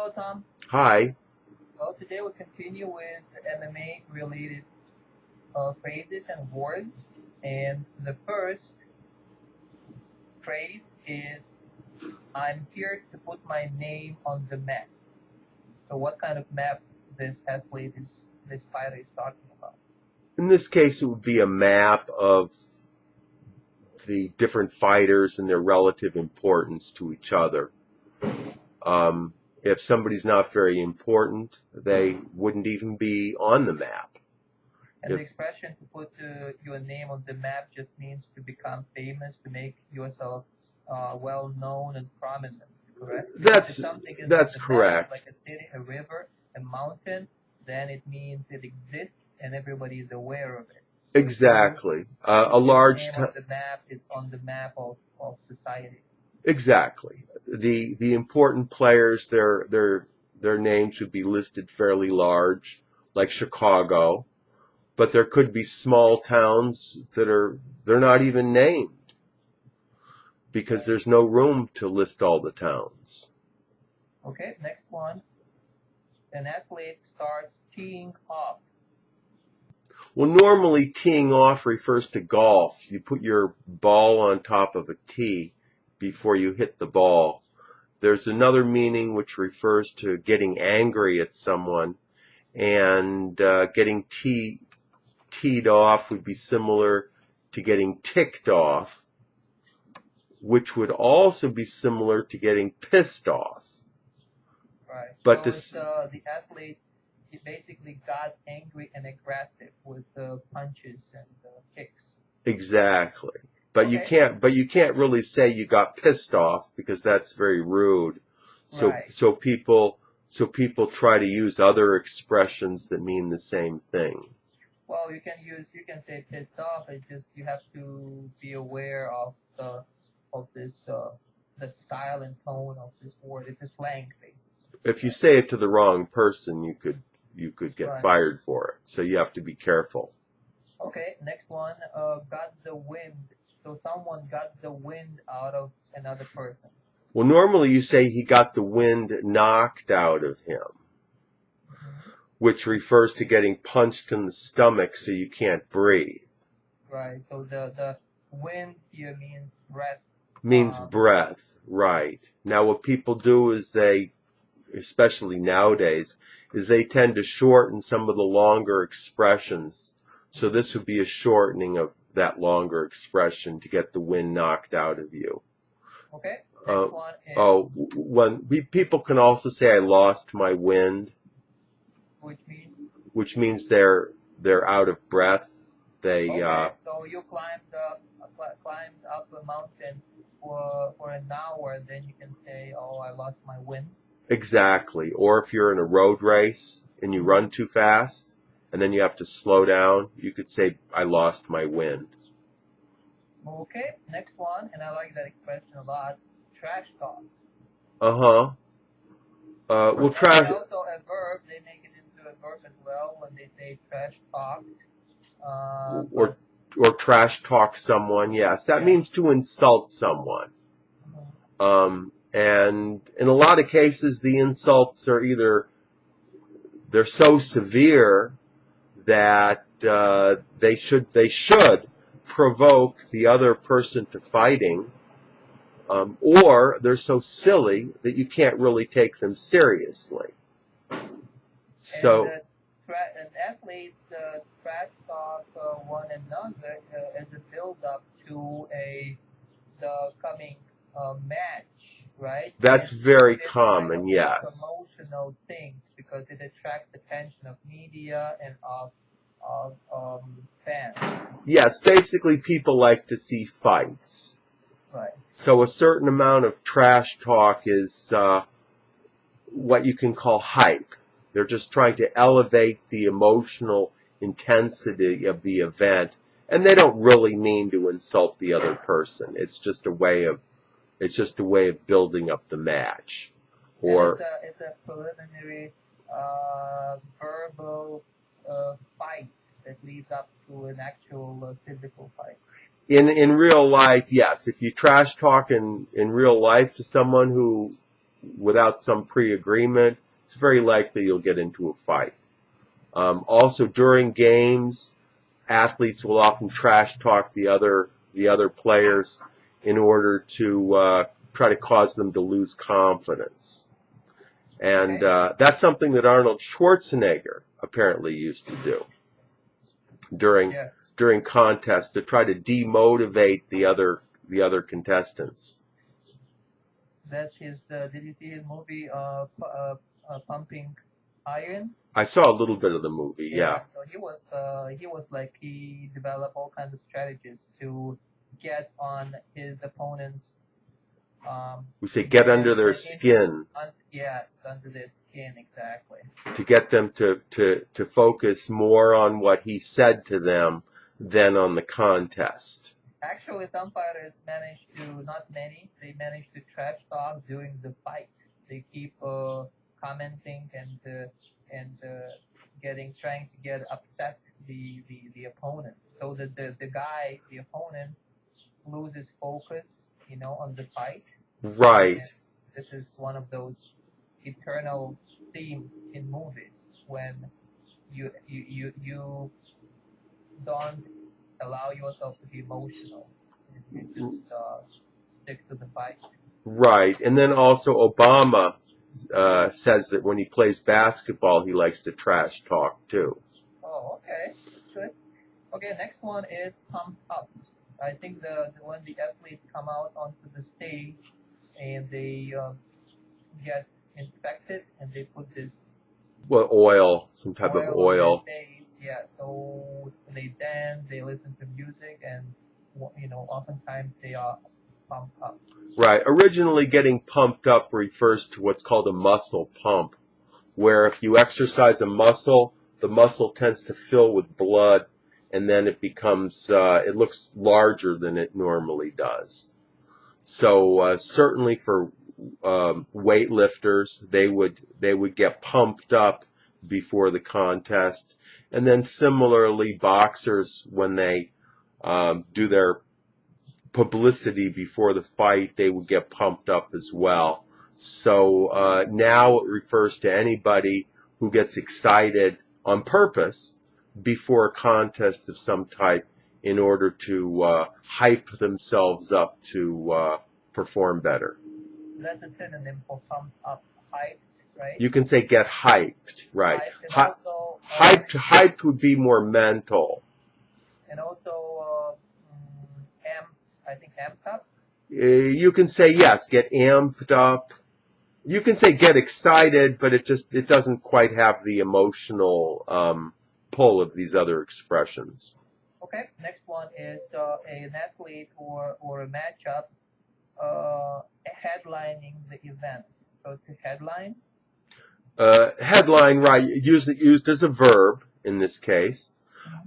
Hello, Tom. Hi. Well, today we'll continue with MMA related phrases and words. And the first phrase is, I'm here to put my name on the map. So what kind of map this fighter is talking about? In this case, it would be a map of the different fighters and their relative importance to each other. If somebody's not very important, they wouldn't even be on the map. And the expression to put your name on the map just means to become famous, to make yourself well known and prominent, correct? That's correct. Map, like a city, a river, a mountain, then it means it exists and everybody is aware of it. So exactly. A large name on the map is on the map of society. Exactly. The important players, their names would be listed fairly large, like Chicago, but there could be small towns that they're not even named because there's no room to list all the towns. Okay, next one. An athlete starts teeing off. Well, normally teeing off refers to golf. You put your ball on top of a tee before you hit the ball. There's another meaning which refers to getting angry at someone, and getting teed off would be similar to getting ticked off, which would also be similar to getting pissed off. Right. But so the athlete, he basically got angry and aggressive with punches and kicks. Exactly. But okay. you can't really say you got pissed off because that's very rude. So people try to use other expressions that mean the same thing. Well, you can say pissed off. It's just you have to be aware of this the style and tone of this word. It's a slang, basically. If you say it to the wrong person, you could get fired for it. So you have to be careful. Okay, next one. Got the wind. So someone got the wind out of another person. Well, normally you say he got the wind knocked out of him, which refers to getting punched in the stomach so you can't breathe. Right. So the wind here means breath. Means breath, right. Now what people do is especially nowadays, is they tend to shorten some of the longer expressions. So this would be a shortening of that longer expression to get the wind knocked out of you. Okay. Next one is... people can also say, I lost my wind. Which means they're out of breath. So you climbed up a mountain for an hour, then you can say, oh, I lost my wind. Exactly. Or if you're in a road race and you run too fast, and then you have to slow down, you could say, I lost my wind. Okay, next one, and I like that expression a lot, trash talk. Trash... also a verb, they make it into a verb as well when they say trash talk. Or trash talk someone, yes. That means to insult someone. And in a lot of cases, the insults are they're so severe that they should provoke the other person to fighting, or they're so silly that you can't really take them seriously. And athletes trash talk one another as a build-up to the coming match, right? That's very common, yes. Promotional things because it attracts attention of media and of fans. Yes, basically people like to see fights. Right. So a certain amount of trash talk is what you can call hype. They're just trying to elevate the emotional intensity of the event, and they don't really mean to insult the other person. It's just a way of building up the match. Or it's a preliminary verbal fight that leads up to an actual physical fight. In real life, yes. If you trash talk in real life to someone who without some pre-agreement, it's very likely you'll get into a fight. Also, during games, athletes will often trash talk the other players in order to try to cause them to lose confidence. And that's something that Arnold Schwarzenegger apparently used to do during contests to try to demotivate the other contestants. That's his. Did you see his movie, Pumping Iron? I saw a little bit of the movie. Yeah. So he developed all kinds of strategies to get on his opponents. We say get under their skin. Yes, under their skin, exactly. To get them to focus more on what he said to them than on the contest. Actually, some fighters manage to, not many, they manage to trash talk during the fight. They keep commenting and trying to get upset the opponent, so that the opponent loses focus, on the fight. Right. And this is one of those eternal themes in movies when you don't allow yourself to be emotional. You just stick to the fight. Right. And then also Obama says that when he plays basketball, he likes to trash talk too. Oh, okay. That's good. Okay, next one is pump up. I think when the athletes come out onto the stage and they get inspected and they put this oil, some type of oil. On their face. Yeah, so they dance, they listen to music, and oftentimes they are pumped up. Right. Originally, getting pumped up refers to what's called a muscle pump, where if you exercise a muscle, the muscle tends to fill with blood, and then it becomes, it looks larger than it normally does. So certainly for weightlifters, they would get pumped up before the contest, and then similarly boxers, when they do their publicity before the fight, they would get pumped up as well. So now it refers to anybody who gets excited on purpose before a contest of some type in order to hype themselves up to perform better. That's a synonym for pumped up, hyped, right? You can say get hyped, right? Hyped would be more mental. And also amped up? You can say, yes, get amped up. You can say get excited, but it doesn't quite have the emotional pull of these other expressions. Okay, next one is an athlete or a matchup headlining the event. So to headline? Headline, right, used as a verb in this case.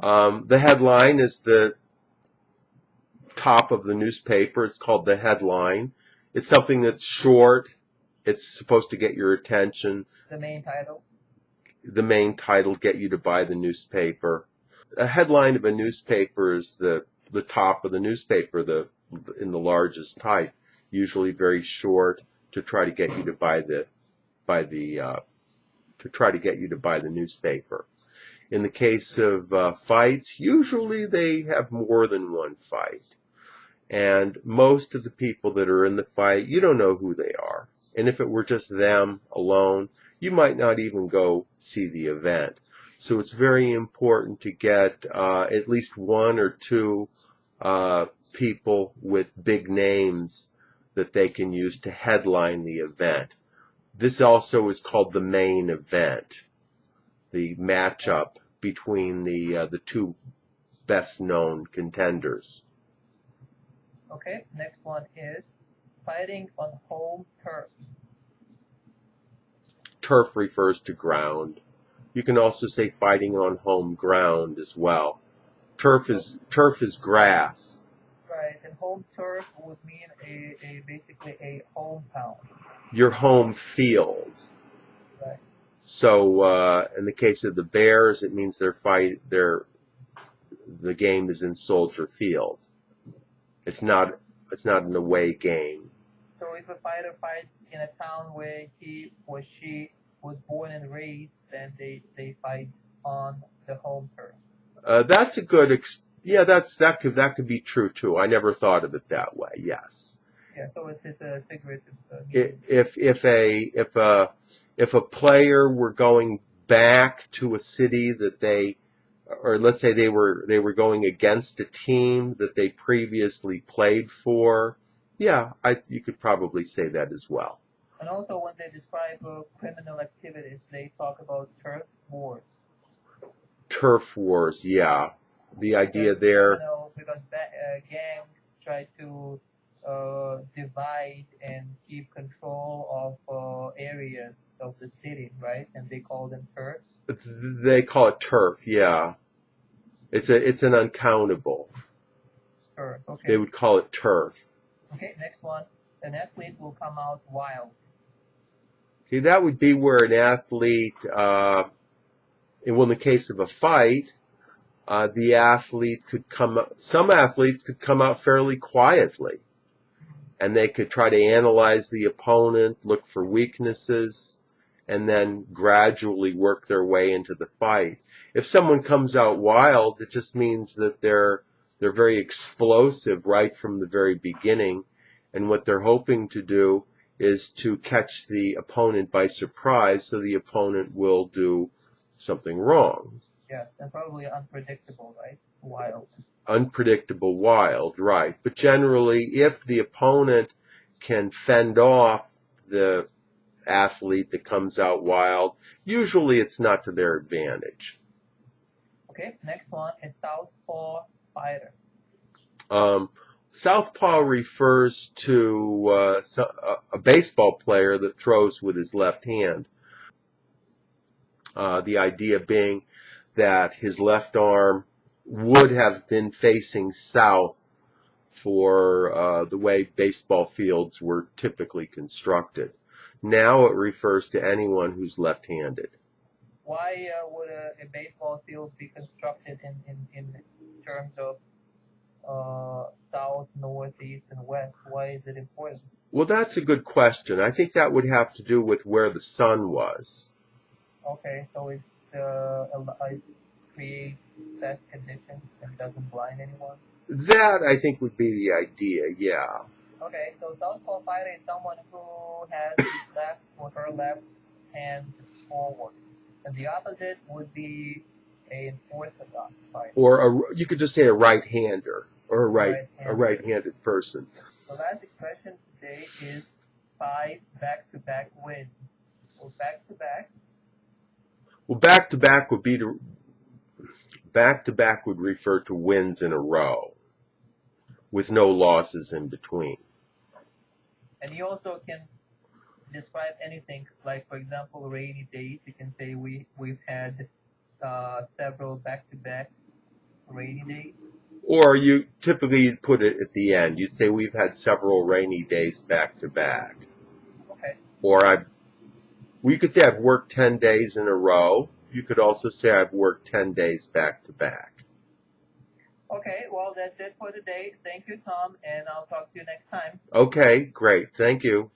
The headline is the top of the newspaper. It's called the headline. It's something that's short. It's supposed to get your attention. The main title? The main title, get you to buy the newspaper. A headline of a newspaper is the top of the newspaper, in the largest type, usually very short, to try to get you to buy the newspaper. In the case of fights, usually they have more than one fight. And most of the people that are in the fight, you don't know who they are. And if it were just them alone, you might not even go see the event. So it's very important to get at least one or two people with big names that they can use to headline the event. This also is called the main event, the matchup between the two best-known contenders. Okay, next one is fighting on home turf. Turf refers to ground. You can also say fighting on home ground as well. Turf is grass. Right, and home turf would mean basically a hometown. Your home field. Right. So in the case of the Bears, it means the game is in Soldier Field. It's not an away game. So if a fighter fights in a town where he or she was born and raised, then they fight on the home turf. That's a good. Yeah, that could be true too. I never thought of it that way. Yes. Yeah, so it's a figurative. If a player were going back to a city that they, or let's say they were going against a team that they previously played for, yeah, you could probably say that as well. And also when they describe criminal activities, they talk about turf wars. Turf wars, yeah. The idea there. Because gangs try to divide and keep control of areas of the city, right? And they call them turfs. They call it turf, yeah. It's an uncountable. Turf, okay. They would call it turf. Okay, next one. An athlete will come out wild. Okay, that would be where an athlete, in the case of a fight, some athletes could come out fairly quietly, and they could try to analyze the opponent, look for weaknesses, and then gradually work their way into the fight. If someone comes out wild, it just means that they're very explosive right from the very beginning, and what they're hoping to do is to catch the opponent by surprise so the opponent will do something wrong. Yes, and probably unpredictable, right? Wild. Unpredictable, wild, right. But generally, if the opponent can fend off the athlete that comes out wild, usually it's not to their advantage. Okay, next one is Southpaw fighter. Southpaw refers to a baseball player that throws with his left hand. The idea being that his left arm would have been facing south for the way baseball fields were typically constructed. Now it refers to anyone who's left-handed. Why would a baseball field be constructed in terms of south, north, east, and west? Why is it important? Well, that's a good question. I think that would have to do with where the sun was. Okay, so it creates best conditions and doesn't blind anyone? That, I think, would be the idea, yeah. Okay, so southpaw fighter is someone who has his left or her left hand forward. And the opposite would be an orthodox fighter. Or you could just say a right-hander, or a right-handed person. The last expression today is 5 back-to-back wins. Well, back-to-back. Well, back-to-back would refer to wins in a row, with no losses in between. And you also can describe anything, like for example, rainy days. You can say we've had several back-to-back rainy days. Or you typically put it at the end. You'd say we've had several rainy days back-to-back. Okay. Or we could say I've worked 10 days in a row. You could also say I've worked 10 days back-to-back. Okay, well, that's it for today. Thank you, Tom, and I'll talk to you next time. Okay, great. Thank you.